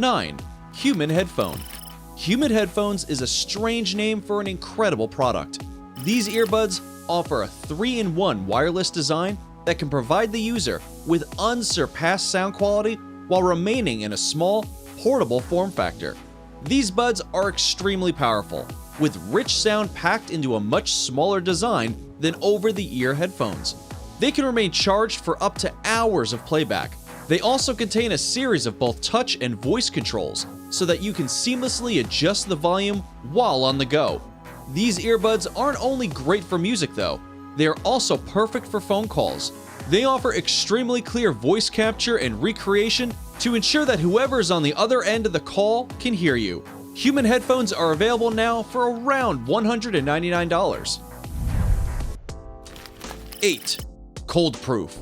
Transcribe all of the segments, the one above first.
9. Human Headphone. Human Headphones is a strange name for an incredible product. These earbuds offer a 3-in-1 wireless design that can provide the user with unsurpassed sound quality while remaining in a small, portable form factor. These buds are extremely powerful, with rich sound packed into a much smaller design than over-the-ear headphones. They can remain charged for up to hours of playback. They also contain a series of both touch and voice controls so that you can seamlessly adjust the volume while on the go. These earbuds aren't only great for music though, they are also perfect for phone calls. They offer extremely clear voice capture and recreation to ensure that whoever is on the other end of the call can hear you. Human headphones are available now for around $199. 8. Cold Proof.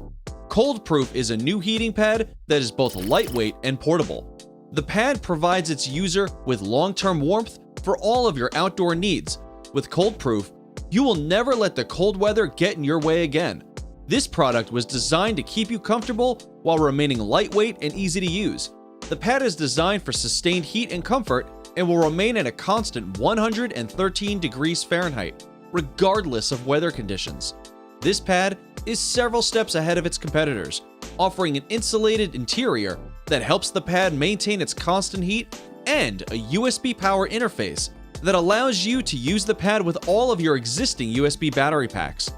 Cold Proof is a new heating pad that is both lightweight and portable. The pad provides its user with long-term warmth for all of your outdoor needs. With Cold Proof, you will never let the cold weather get in your way again. This product was designed to keep you comfortable while remaining lightweight and easy to use. The pad is designed for sustained heat and comfort and will remain at a constant 113 degrees Fahrenheit, regardless of weather conditions. This pad is several steps ahead of its competitors, offering an insulated interior that helps the pad maintain its constant heat and a USB power interface that allows you to use the pad with all of your existing USB battery packs.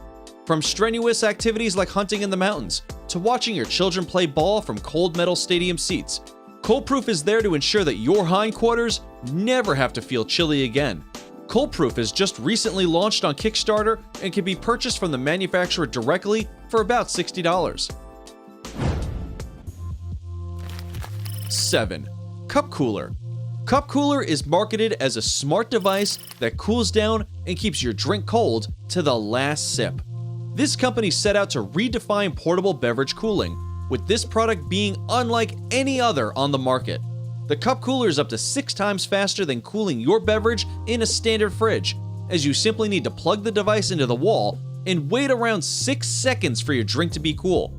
From strenuous activities like hunting in the mountains to watching your children play ball from cold metal stadium seats, Cold Proof is there to ensure that your hindquarters never have to feel chilly again. Cold Proof is just recently launched on Kickstarter and can be purchased from the manufacturer directly for about $60. 7. Cup Cooler. Cup Cooler is marketed as a smart device that cools down and keeps your drink cold to the last sip. This company set out to redefine portable beverage cooling, with this product being unlike any other on the market. The cup cooler is up to 6 times faster than cooling your beverage in a standard fridge, as you simply need to plug the device into the wall and wait around 6 seconds for your drink to be cool.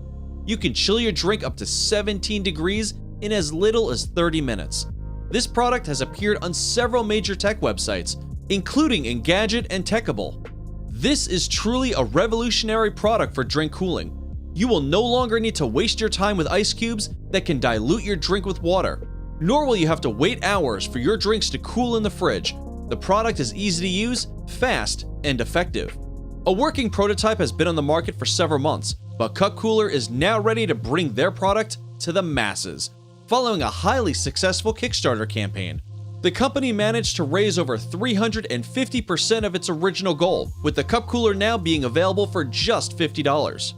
You can chill your drink up to 17 degrees in as little as 30 minutes. This product has appeared on several major tech websites, including Engadget and Techable. This is truly a revolutionary product for drink cooling. You will no longer need to waste your time with ice cubes that can dilute your drink with water, nor will you have to wait hours for your drinks to cool in the fridge. The product is easy to use, fast, and effective. A working prototype has been on the market for several months, but Cup Cooler is now ready to bring their product to the masses, following a highly successful Kickstarter campaign. The company managed to raise over 350% of its original goal, with the Cup Cooler now being available for just $50.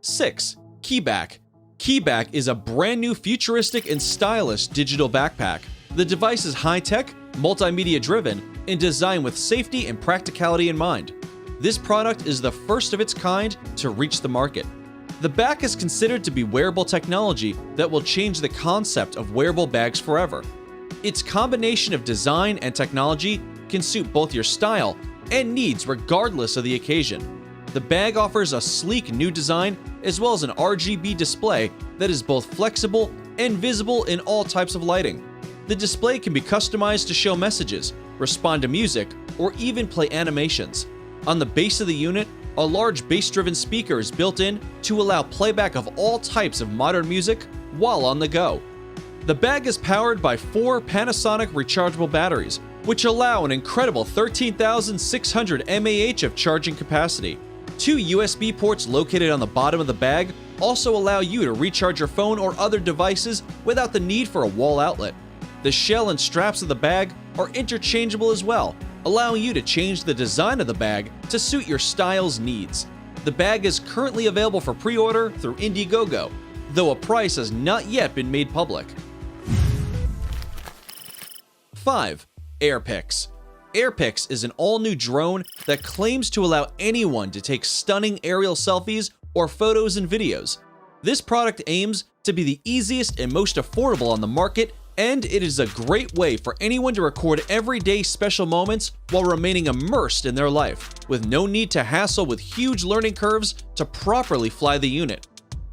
6. Keeback. Keeback is a brand new futuristic and stylish digital backpack. The device is high-tech, multimedia driven, and designed with safety and practicality in mind. This product is the first of its kind to reach the market. The back is considered to be wearable technology that will change the concept of wearable bags forever. Its combination of design and technology can suit both your style and needs regardless of the occasion. The bag offers a sleek new design as well as an RGB display that is both flexible and visible in all types of lighting. The display can be customized to show messages, respond to music, or even play animations. On the base of the unit, a large bass-driven speaker is built in to allow playback of all types of modern music while on the go. The bag is powered by 4 Panasonic rechargeable batteries, which allow an incredible 13,600 mAh of charging capacity. 2 USB ports located on the bottom of the bag also allow you to recharge your phone or other devices without the need for a wall outlet. The shell and straps of the bag are interchangeable as well, allowing you to change the design of the bag to suit your style's needs. The bag is currently available for pre-order through Indiegogo, though a price has not yet been made public. 5. AirPix. AirPix is an all-new drone that claims to allow anyone to take stunning aerial selfies or photos and videos. This product aims to be the easiest and most affordable on the market, and it is a great way for anyone to record everyday special moments while remaining immersed in their life, with no need to hassle with huge learning curves to properly fly the unit.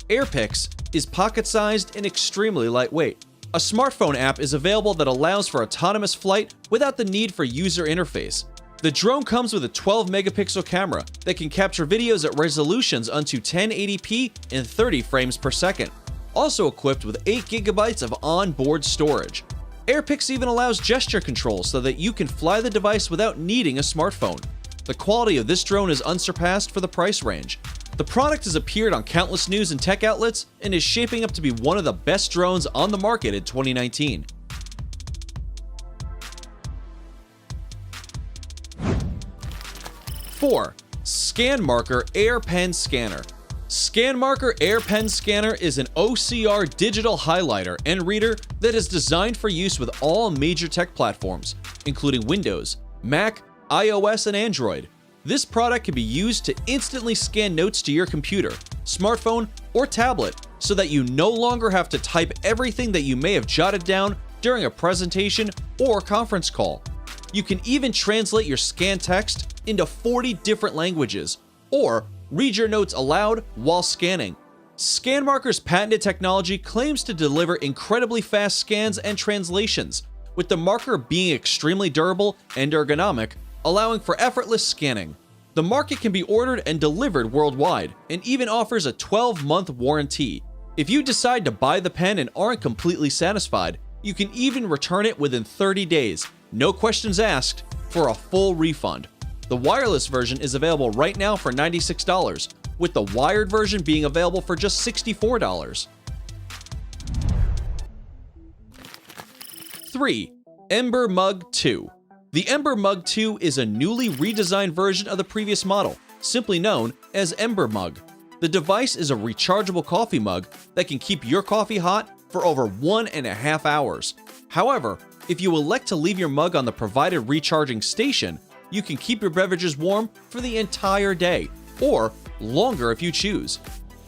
AirPix is pocket-sized and extremely lightweight. A smartphone app is available that allows for autonomous flight without the need for user interface. The drone comes with a 12-megapixel camera that can capture videos at resolutions unto 1080p and 30 frames per second, also equipped with 8 GB of onboard storage. AirPix even allows gesture control so that you can fly the device without needing a smartphone. The quality of this drone is unsurpassed for the price range. The product has appeared on countless news and tech outlets and is shaping up to be one of the best drones on the market in 2019. Four, ScanMarker Air Pen Scanner. ScanMarker Air Pen Scanner is an OCR digital highlighter and reader that is designed for use with all major tech platforms, including Windows, Mac, iOS, and Android. This product can be used to instantly scan notes to your computer, smartphone, or tablet so that you no longer have to type everything that you may have jotted down during a presentation or conference call. You can even translate your scanned text into 40 different languages, or read your notes aloud while scanning. ScanMarker's patented technology claims to deliver incredibly fast scans and translations, with the marker being extremely durable and ergonomic, allowing for effortless scanning. The marker can be ordered and delivered worldwide, and even offers a 12-month warranty. If you decide to buy the pen and aren't completely satisfied, you can even return it within 30 days, no questions asked, for a full refund. The wireless version is available right now for $96, with the wired version being available for just $64. 3. Ember Mug 2. The Ember Mug 2 is a newly redesigned version of the previous model, simply known as Ember Mug. The device is a rechargeable coffee mug that can keep your coffee hot for over 1.5 hours. However, if you elect to leave your mug on the provided recharging station, you can keep your beverages warm for the entire day, or longer if you choose.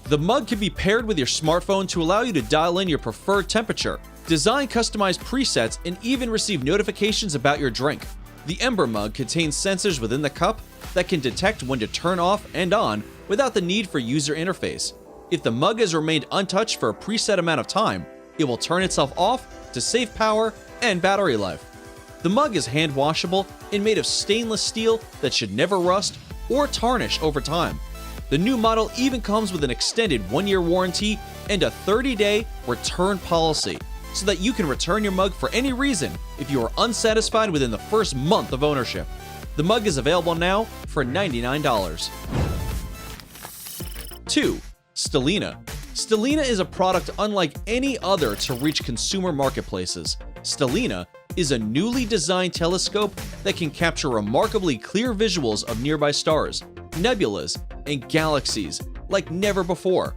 The mug can be paired with your smartphone to allow you to dial in your preferred temperature, design customized presets, and even receive notifications about your drink. The Ember Mug contains sensors within the cup that can detect when to turn off and on without the need for user interface. If the mug has remained untouched for a preset amount of time, it will turn itself off to save power and battery life. The mug is hand washable and made of stainless steel that should never rust or tarnish over time. The new model even comes with an extended 1-year warranty and a 30-day return policy, so that you can return your mug for any reason if you are unsatisfied within the first month of ownership. The mug is available now for $99. 2. Stellina. Stellina is a product unlike any other to reach consumer marketplaces. Stellina is a newly designed telescope that can capture remarkably clear visuals of nearby stars, nebulas, and galaxies like never before.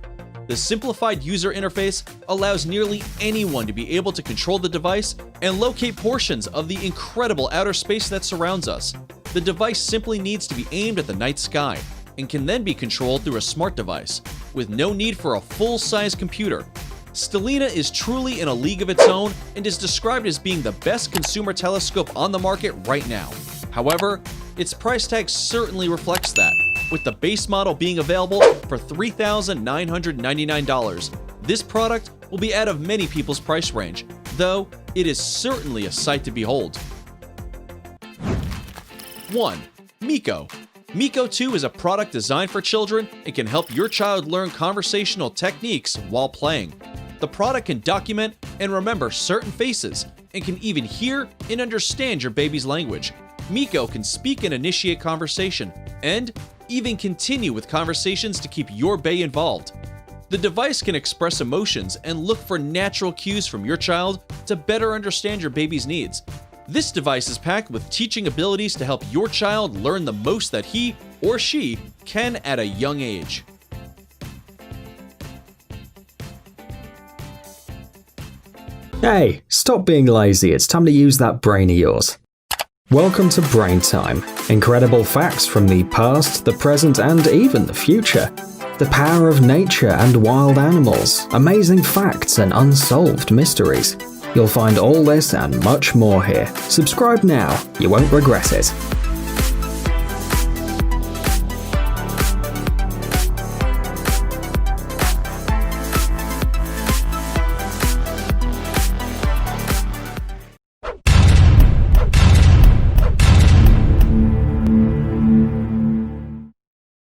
The simplified user interface allows nearly anyone to be able to control the device and locate portions of the incredible outer space that surrounds us. The device simply needs to be aimed at the night sky and can then be controlled through a smart device, with no need for a full-size computer. Stellina is truly in a league of its own and is described as being the best consumer telescope on the market right now. However, its price tag certainly reflects that, with the base model being available for $3,999. This product will be out of many people's price range, though it is certainly a sight to behold. 1. Miko. Miko 2 is a product designed for children and can help your child learn conversational techniques while playing. The product can document and remember certain faces and can even hear and understand your baby's language. Miko can speak and initiate conversation, and even continue with conversations to keep your bae involved. The device can express emotions and look for natural cues from your child to better understand your baby's needs. This device is packed with teaching abilities to help your child learn the most that he or she can at a young age. Hey, stop being lazy, it's time to use that brain of yours. Welcome to Brain Time. Incredible facts from the past, the present, and even the future. The power of nature and wild animals, amazing facts and unsolved mysteries. You'll find all this and much more here. Subscribe now, you won't regret it.